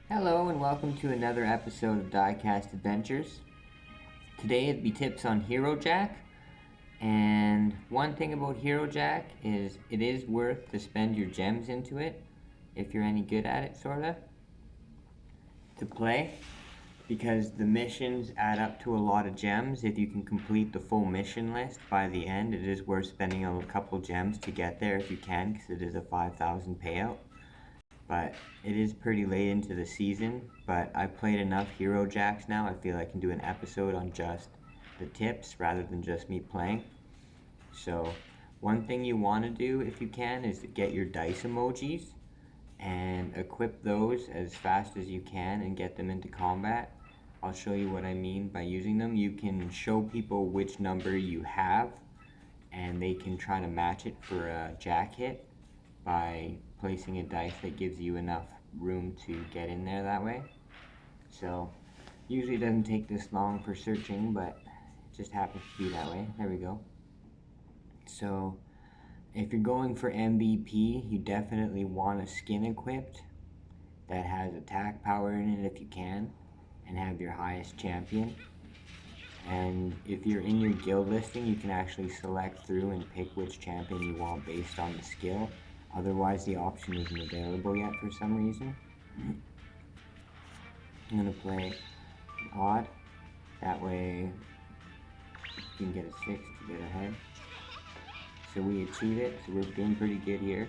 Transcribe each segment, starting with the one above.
Hello and welcome to another episode of Dicast Adventures. Today it'd be tips on Hero Jack, and one thing about Hero Jack is it is worth to spend your gems into it, if you're any good at it sorta, to play, because the missions add up to a lot of gems. If you can complete the full mission list by the end, it is worth spending a couple gems to get there if you can, because it is a 5,000 payout. But it is pretty late into the season, but I've played enough Hero Jacks now. I feel I can do an episode on just the tips rather than just me playing. So one thing you want to do if you can is to get your dice emojis and equip those as fast as you can and get them into combat. I'll show you what I mean by using them. You can show people which number you have and they can try to match it for a jack hit by placing a dice that gives you enough room to get in there that way. So usually it doesn't take this long for searching, but it just happens to be that way. There we go. So if you're going for MVP, you definitely want a skin equipped that has attack power in it if you can, and have your highest champion. And if you're in your guild listing, you can actually select through and pick which champion you want based on the skill. Otherwise, the option isn't available yet for some reason. I'm going to play an odd. That way, you can get a 6 to get ahead. So we achieve it, so we're doing pretty good here.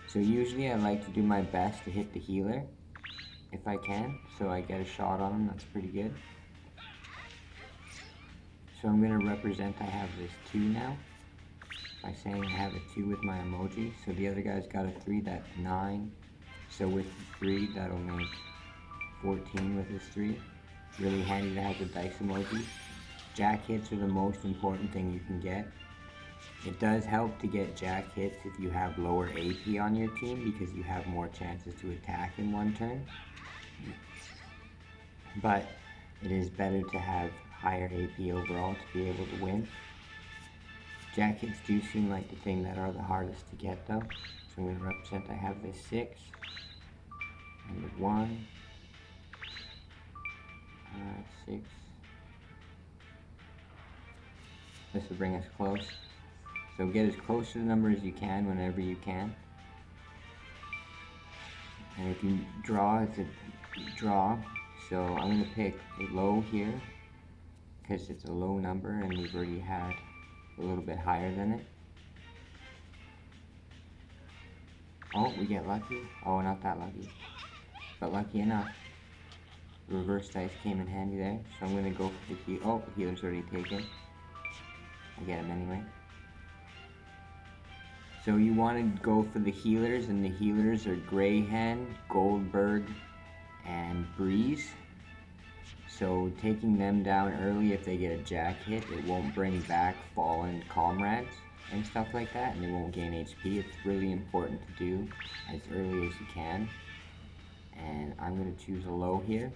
So usually I like to do my best to hit the healer, if I can. So I get a shot on him, that's pretty good. So I'm going to represent I have this 2 now, by saying I have a 2 with my emoji. So the other guy's got a 3, that's 9. So with the 3, that'll make 14 with his 3. Really handy to have the dice emoji. Jack hits are the most important thing you can get. It does help to get jack hits if you have lower AP on your team, because you have more chances to attack in one turn. But it is better to have higher AP overall to be able to win. Jack hits do seem like the thing that are the hardest to get though. So I'm going to represent I have this 6 and the 1, 6. This will bring us close. So get as close to the number as you can whenever you can. And if you draw, it's a draw. So I'm going to pick a low here, because it's a low number and we've already had a little bit higher than it. Oh, we get lucky. Oh, not that lucky, but lucky enough. Reverse dice came in handy there, so I'm going to go for the heal. Oh, the healer's already taken. I get him anyway. So you want to go for the healers, and the healers are Greyhen, Goldberg, and Breeze. So taking them down early, if they get a jack hit, it won't bring back fallen comrades and stuff like that, and they won't gain HP. It's really important to do as early as you can. And I'm going to choose a low here.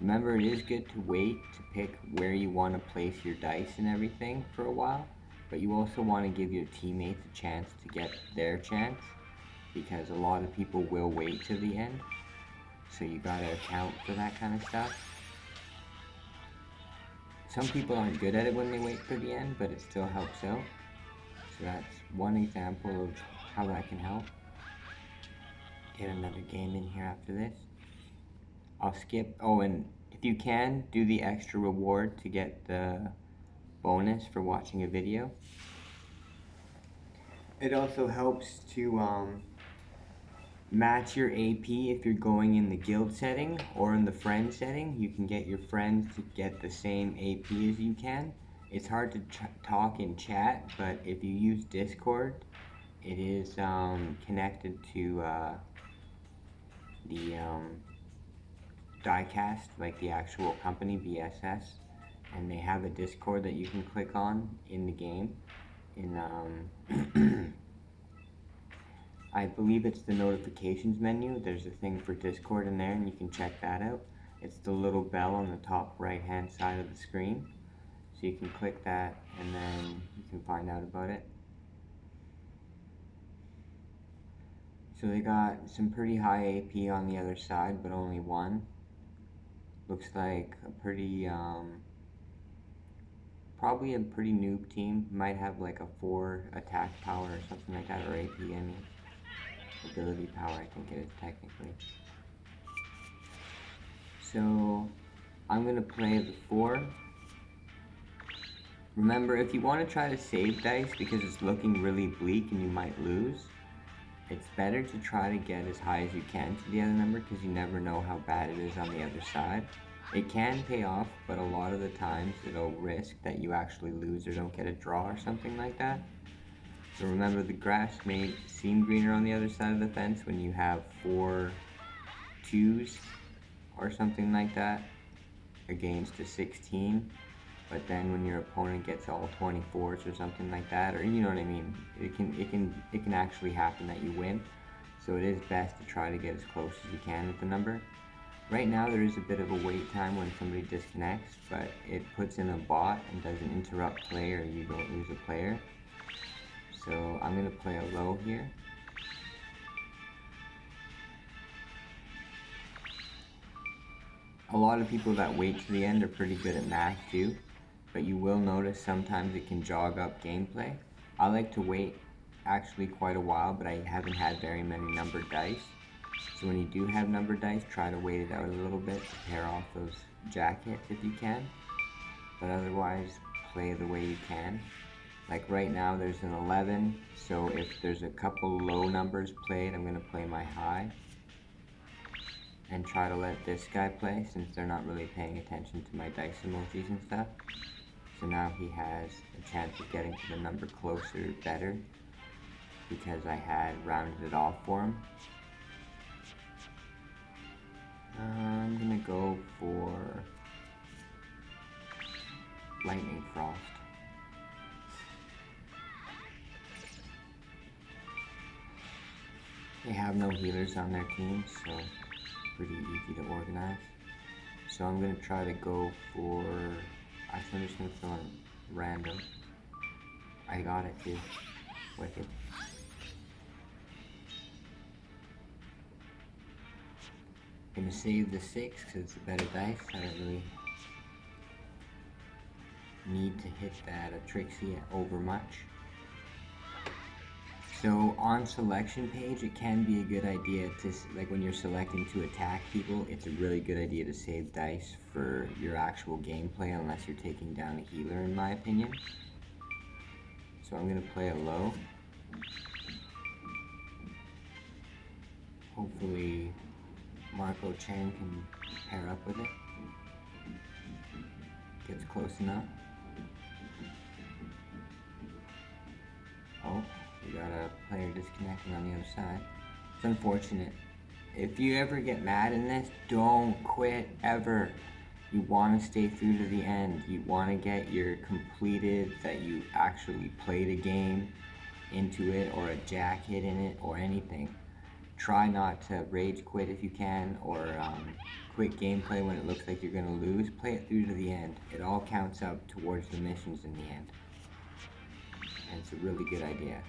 Remember, it is good to wait to pick where you want to place your dice and everything for a while, but you also want to give your teammates a chance to get their chance, because a lot of people will wait to the end. So you gotta account for that kind of stuff. Some people aren't good at it when they wait for the end, but it still helps out. So that's one example of how that can help. Get another game in here after this. I'll skip. Oh, and if you can, do the extra reward to get the bonus for watching a video. It also helps to match your AP if you're going in the guild setting or in the friend setting. You can get your friends to get the same AP as you can. It's hard to talk in chat, but if you use Discord, it is connected to the Dicast, like the actual company, BSS, and they have a Discord that you can click on in the game. I believe it's the notifications menu. There's a thing for Discord in there, and you can check that out. It's the little bell on the top right hand side of the screen. So you can click that and then you can find out about it. So they got some pretty high AP on the other side, but only one. Looks like a pretty, probably a pretty noob team. Might have like a 4 attack power or something like that, or AP, I mean. Ability power, I think it is technically. So, I'm gonna play the 4. Remember, if you want to try to save dice because it's looking really bleak and you might lose, it's better to try to get as high as you can to the other number because you never know how bad it is on the other side. It can pay off, but a lot of the times it'll risk that you actually lose or don't get a draw or something like that. So remember, the grass may seem greener on the other side of the fence when you have 4 2s or something like that against a 16. But then when your opponent gets all 24s or something like that, or you know what I mean, it can actually happen that you win. So it is best to try to get as close as you can with the number. Right now there is a bit of a wait time when somebody disconnects, but it puts in a bot and doesn't interrupt play or you don't lose a player. So I'm going to play a low here. A lot of people that wait to the end are pretty good at math too, but you will notice sometimes it can jog up gameplay. I like to wait actually quite a while, but I haven't had very many numbered dice. So when you do have numbered dice, try to wait it out a little bit to pair off those jack hits if you can. But otherwise, play the way you can. Like right now there's an 11, so if there's a couple low numbers played, I'm going to play my high. And try to let this guy play since they're not really paying attention to my dice emojis and stuff. So now he has a chance of getting to the number closer better because I had rounded it off for him. I'm going to go for Lightning Frost. They have no healers on their team, so pretty easy to organize. So I'm going to try to go for, actually I'm just going to throw in random. I got it too. Wicked. Gonna save the 6 because it's a better dice. I don't really need to hit that Trixie over much. So on selection page, it can be a good idea to, like when you're selecting to attack people, it's a really good idea to save dice for your actual gameplay unless you're taking down a healer in my opinion. So I'm going to play a low. Hopefully Marco Chen can pair up with it. Gets close enough. Oh. We got a player disconnecting on the other side. It's unfortunate. If you ever get mad in this, don't quit ever. You want to stay through to the end. You want to get your completed, that you actually played a game into it, or a jack hit in it, or anything. Try not to rage quit if you can, or quit gameplay when it looks like you're going to lose. Play it through to the end. It all counts up towards the missions in the end. And it's a really good idea.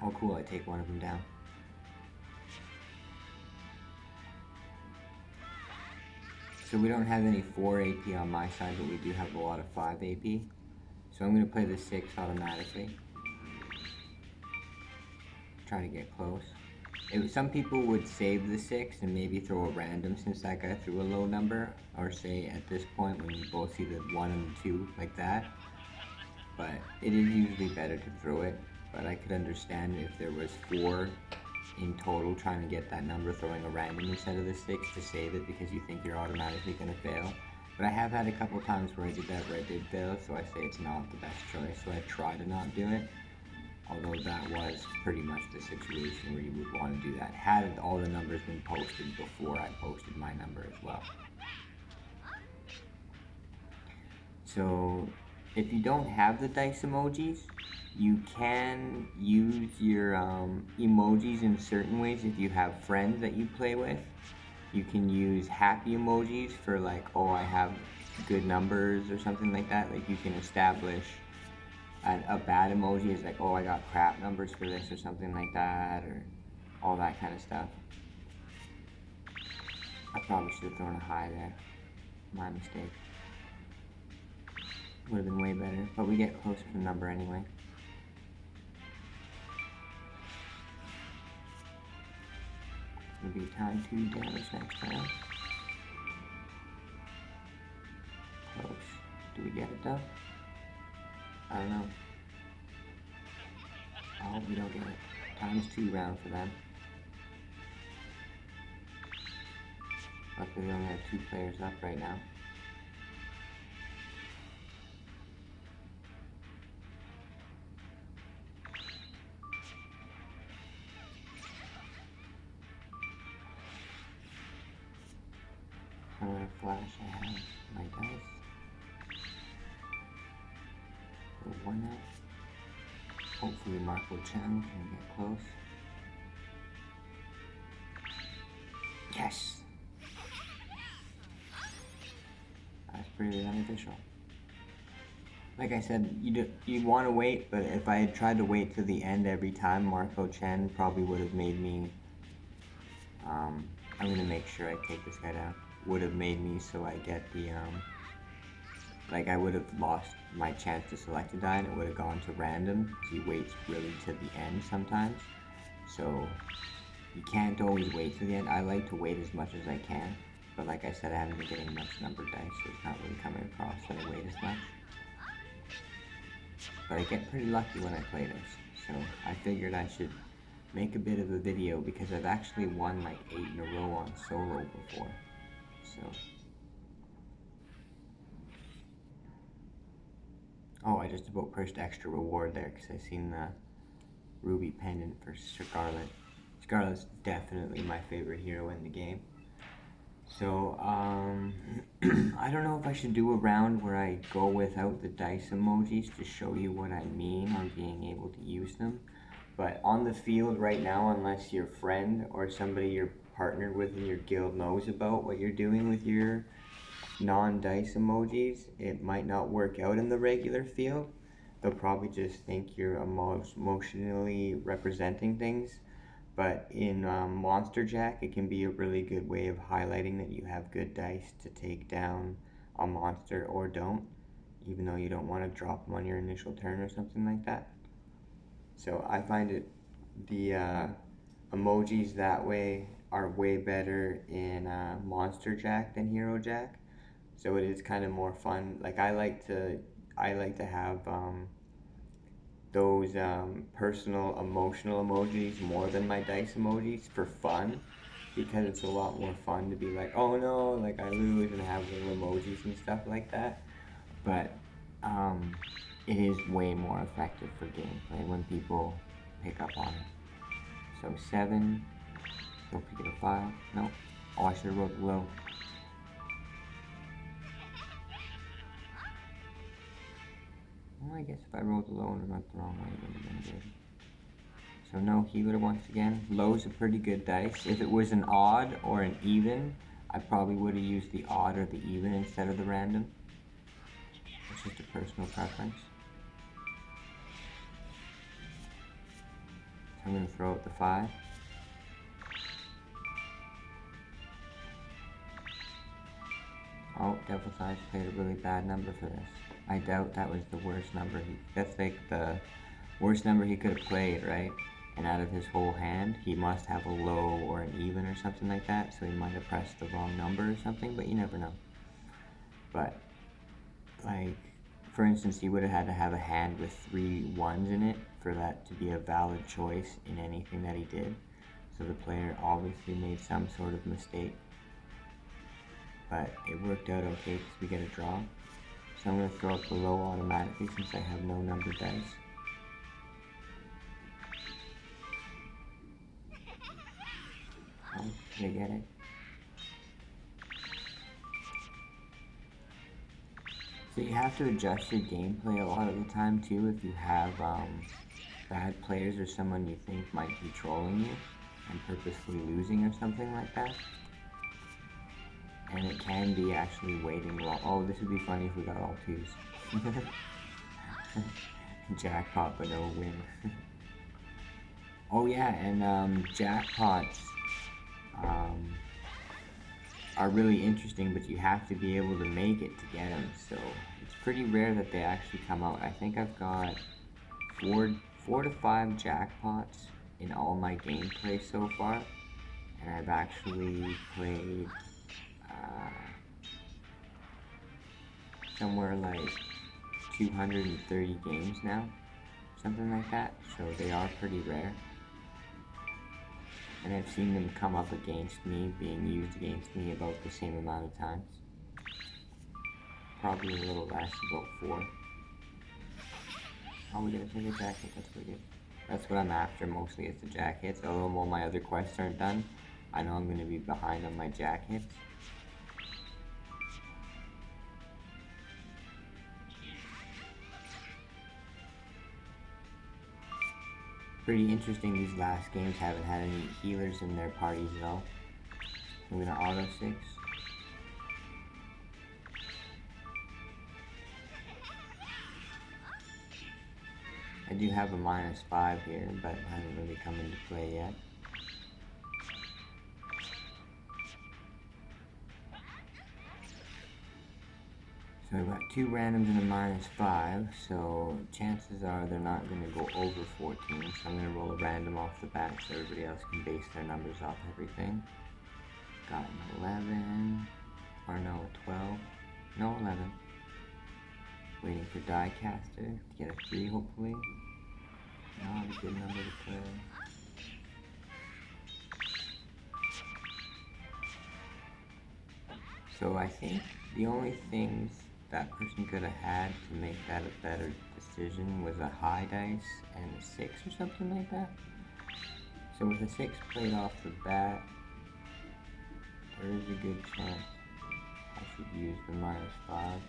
Oh cool, I take one of them down. So we don't have any 4 AP on my side, but we do have a lot of 5 AP. So I'm going to play the 6 automatically. Try to get close. Some people would save the 6 and maybe throw a random since that guy threw a low number. Or say at this point when you both see the 1 and the 2 like that. But it is usually better to throw it. But I could understand if there was 4 in total trying to get that number, throwing a random instead of the 6 to save it because you think you're automatically going to fail. But I have had a couple times where I did that where I did fail, so I say it's not the best choice, so I try to not do it. Although that was pretty much the situation where you would want to do that. Had all the numbers been posted before I posted my number as well. So if you don't have the dice emojis, you can use your emojis in certain ways if you have friends that you play with. You can use happy emojis for like, oh, I have good numbers or something like that. Like you can establish a bad emoji is like, oh, I got crap numbers for this or something like that. Or all that kind of stuff. I probably should have thrown a high there. My mistake. Would have been way better, but we get close to the number anyway. It's going to be time to damage next time. Close. Do we get it though? I don't know. Oh, we don't get it. ×2 round for them. Luckily we only have 2 players up right now. I'm gonna flash, I have my dice. Put 1 out. Hopefully Marco Chen can get close. Yes! That's pretty beneficial. Like I said, you want to wait, but if I had tried to wait to the end every time, Marco Chen probably would have made me, I'm going to make sure I take this guy down, would have made me so I get the, like I would have lost my chance to select a die and it would have gone to random, because he waits really to the end sometimes. So you can't always wait to the end. I like to wait as much as I can, but like I said, I haven't been getting much numbered dice, so it's not really coming across that I wait as much. But I get pretty lucky when I play this, so I figured I should make a bit of a video because I've actually won like 8 in a row on solo before, so. Oh, I just about pushed extra reward there because I seen the ruby pendant for Scarlet. Scarlet's definitely my favorite hero in the game. So, I don't know if I should do a round where I go without the dice emojis to show you what I mean on being able to use them. But on the field right now, unless your friend or somebody you're partnered with in your guild knows about what you're doing with your non-dice emojis, it might not work out in the regular field. They'll probably just think you're emotionally representing things. But in Monster Jack, it can be a really good way of highlighting that you have good dice to take down a monster or don't, even though you don't want to drop them on your initial turn or something like that. So I find it, the emojis that way are way better in Monster Jack than Hero Jack. So it is kind of more fun. Like I like to have those personal emotional emojis more than my dice emojis for fun, because it's a lot more fun to be like, oh no, like I lose, and have little emojis and stuff like that. But it is way more effective for gameplay when people pick up on it. So 7, don't forget a 5, no, oh I should have wrote low. Well, I guess if I rolled the low and went the wrong way, it would have been good. So no healer once again. Low's a pretty good dice. If it was an odd or an even, I probably would have used the odd or the even instead of the random. It's just a personal preference. So I'm going to throw out the 5. Oh, Devil's Eyes played a really bad number for this. I doubt that was the worst number. That's like the worst number he could have played, right? And out of his whole hand, he must have a low or an even or something like that, so he might have pressed the wrong number or something, but you never know. But, like, for instance, he would have had to have a hand with 3 1s in it for that to be a valid choice in anything that he did. So the player obviously made some sort of mistake. But it worked out okay because we get a draw. So I'm going to throw up the low automatically since I have no numbered dice. Oh, did I get it? So you have to adjust your gameplay a lot of the time too if you have bad players or someone you think might be trolling you and purposely losing or something like that. And it can be actually waiting long. Oh, this would be funny if we got all 2s. Jackpot but no win. Oh yeah, and jackpots um, are really interesting, but you have to be able to make it to get them. So it's pretty rare that they actually come out. I think I've got four to five jackpots in all my gameplay so far, and I've actually played uh, somewhere like 230 games now, something like that. So they are pretty rare, and I've seen them come up against me, being used against me about the same amount of times. Probably a little less, about 4. Oh, we gotta take a jacket, that's pretty good. That's what I'm after mostly, is the jackets. Although all my other quests aren't done, I know I'm gonna be behind on my jackets. Pretty interesting, these last games haven't had any healers in their parties at all. I'm gonna auto 6. I do have a -5 here, but it hasn't really come into play yet. So I've got 2 randoms and a -5, so chances are they're not going to go over 14, so I'm going to roll a random off the bat so everybody else can base their numbers off everything. Got an 11, or no, a 12, no 11. Waiting for Dicaster to get a 3 hopefully. Not a good number to play. So I think the only things that person could have had to make that a better decision was a high dice and a 6 or something like that. So with a 6 played off the bat, there is a good chance I should use the -5.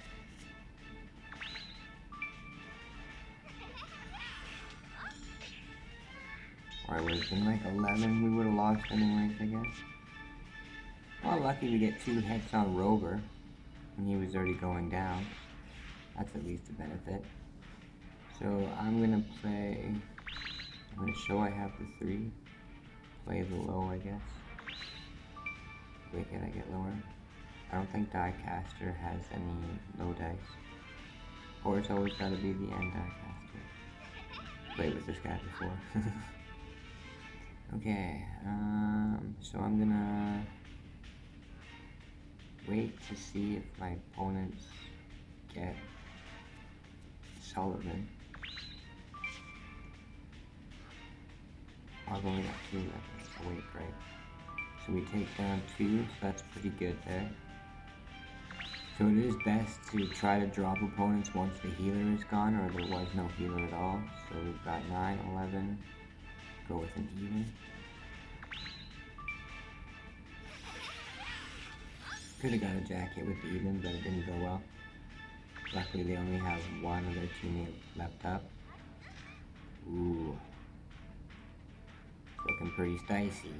Or it would have been like 11, we would have lost anyways, I guess. Well, lucky we get 2 hits on Rover when he was already going down. That's at least a benefit. So I'm gonna show I have the 3. Play the low, I guess. Wicked, I get lower. I don't think Dicaster has any low dice. Or it's always gotta be the end Dicaster. Played with this guy before. Okay, so I'm gonna wait to see if my opponents get Sullivan. I've only got 2 left. Awake, right? So we take down 2, so that's pretty good there. So it is best to try to drop opponents once the healer is gone, or there was no healer at all. So we've got 9, 11, go with an even. Could have got a jacket with the even, but it didn't go well. Luckily they only have 1 of their teammate left up. Ooh. Looking pretty dicey.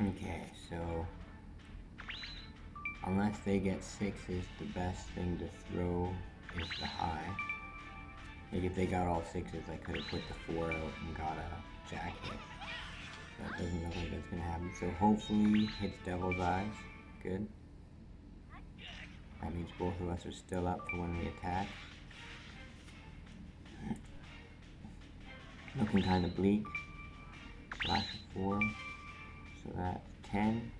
Okay, so unless they get 6s, the best thing to throw is the high. Like if they got all 6s, I could have put the 4 out and got a jacket. That doesn't look like that's gonna happen. So hopefully hits Devil's Eyes. Good. That means both of us are still up for when we attack. Looking kind of bleak. Flash of 4. So that's 10.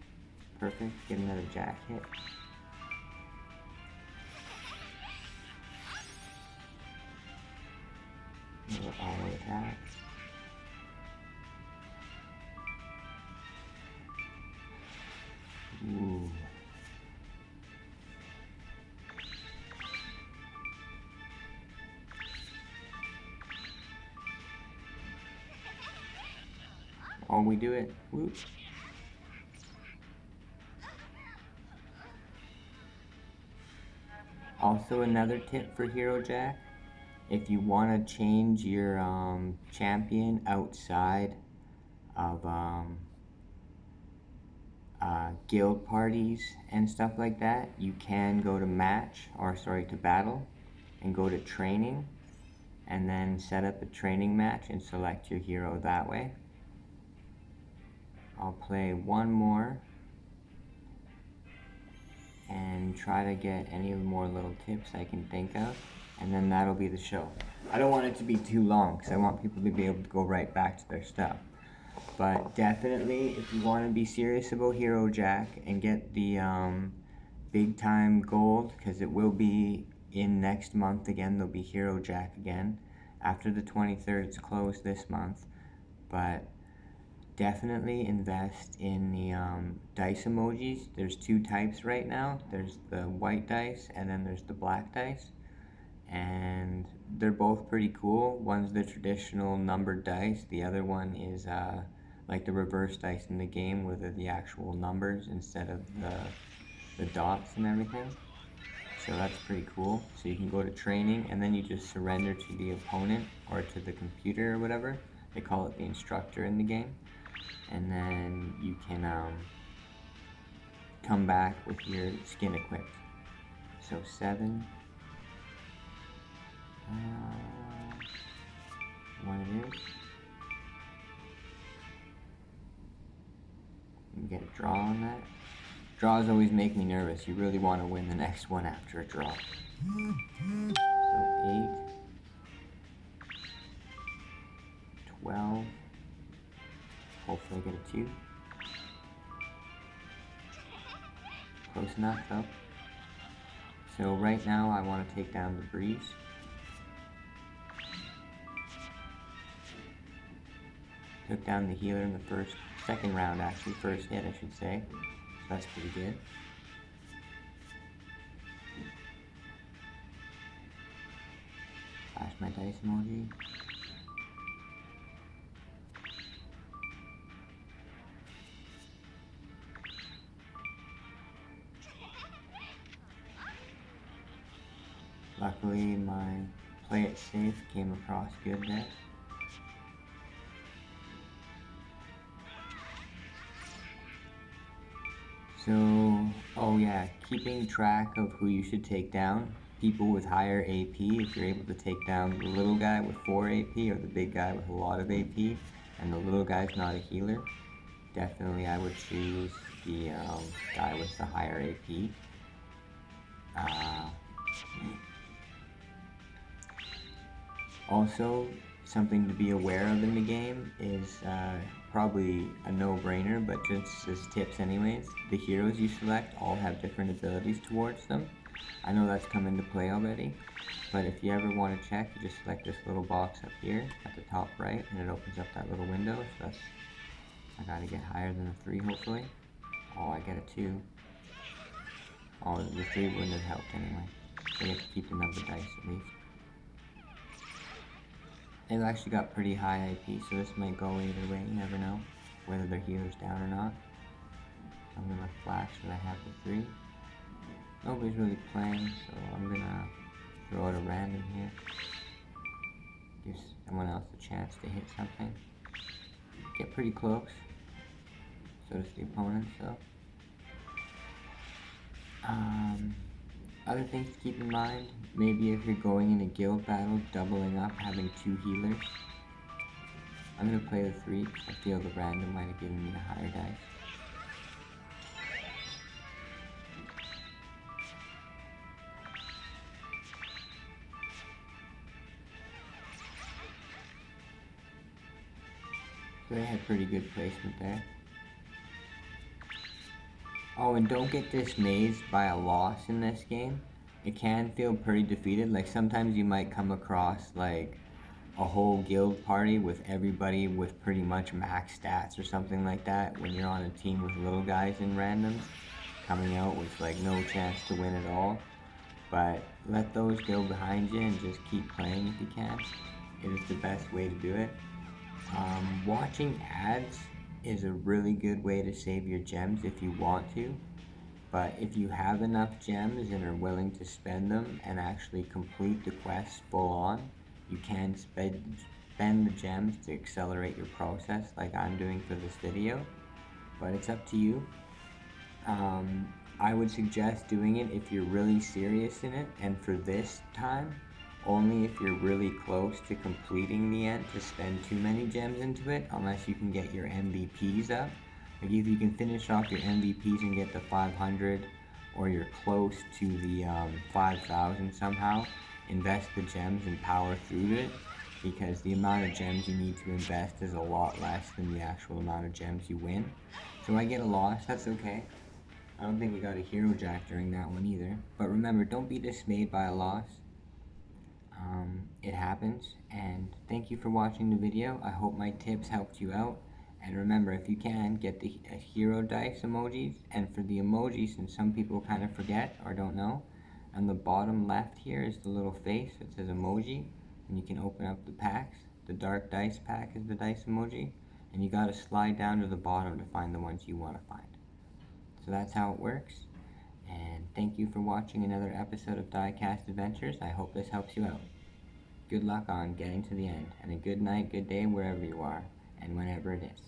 Perfect. Get another jack hit. Another auto attack. Ooh. Oh, we do it. Whoop. Also, another tip for Hero Jack, if you want to change your champion outside of guild parties and stuff like that, you can go to to battle and go to training, and then set up a training match and select your hero that way. I'll play one more and try to get any more little tips I can think of, and then that'll be the show. I don't want it to be too long because I want people to be able to go right back to their stuff. But definitely, if you want to be serious about Hero Jack and get the big time gold, because it will be in next month again, there'll be Hero Jack again. After the 23rd, it's closed this month. But definitely invest in the dice emojis. There's two types right now. There's the white dice and then there's the black dice. And they're both pretty cool. One's the traditional numbered dice. The other one is like the reverse dice in the game where they're the actual numbers instead of the dots and everything. So that's pretty cool. So you can go to training and then you just surrender to the opponent or to the computer or whatever. They call it the instructor in the game. And then you can come back with your skin equipped. So 7. What it is. You get a draw on that. Draws always make me nervous. You really want to win the next one after a draw. So 8. 12. Hopefully I get a 2. Close enough though. So right now I want to take down the breeze. Took down the healer in the second round actually, first hit I should say. So that's pretty good. Flash my dice emoji. Luckily my play it safe came across good there. So, oh yeah, keeping track of who you should take down. People with higher AP, if you're able to take down the little guy with 4 AP or the big guy with a lot of AP, and the little guy's not a healer, definitely I would choose the guy with the higher AP. Also, something to be aware of in the game is probably a no-brainer, but just as tips anyways, the heroes you select all have different abilities towards them. I know that's come into play already, but if you ever want to check, you just select this little box up here at the top right, and it opens up that little window. So that's, I gotta get higher than a 3 hopefully. Oh, I get a 2. Oh, the 3 wouldn't have helped anyway. So you have to keep the number dice at least. They've actually got pretty high IP, so this might go either way, you never know, whether their healer's down or not. So I'm gonna flash that I have the 3. Nobody's really playing, so I'm gonna throw out a random here. Gives someone else a chance to hit something. Get pretty close. So does the opponent, so. Other things to keep in mind, maybe if you're going in a guild battle, doubling up, having 2 healers. I'm going to play the 3 because I feel the random might have given me a higher dice. So they had pretty good placement there. Oh, and don't get dismayed by a loss in this game. It can feel pretty defeated. Like sometimes you might come across like a whole guild party with everybody with pretty much max stats or something like that when you're on a team with little guys in randoms coming out with like no chance to win at all. But let those go behind you and just keep playing if you can. It is the best way to do it. Watching ads is a really good way to save your gems if you want to, but if you have enough gems and are willing to spend them and actually complete the quest full on, you can spend the gems to accelerate your process like I'm doing for this video, but it's up to you. I would suggest doing it if you're really serious in it, and for this time, only if you're really close to completing the end to spend too many gems into it, unless you can get your MVPs up. Like if you can finish off your MVPs and get the 500, or you're close to the 5,000 somehow, invest the gems and power through it, because the amount of gems you need to invest is a lot less than the actual amount of gems you win. So I get a loss, that's okay. I don't think we got a hero jack during that one either. But remember, don't be dismayed by a loss. It happens, and thank you for watching the video. I hope my tips helped you out. And remember, if you can, get the hero dice emojis. And for the emojis, since some people kind of forget or don't know, on the bottom left here is the little face that says emoji, and you can open up the packs. The dark dice pack is the dice emoji, and you gotta slide down to the bottom to find the ones you want to find. So that's how it works. And thank you for watching another episode of Dicast Adventures. I hope this helps you out. Good luck on getting to the end, and a good night, good day wherever you are, and whenever it is.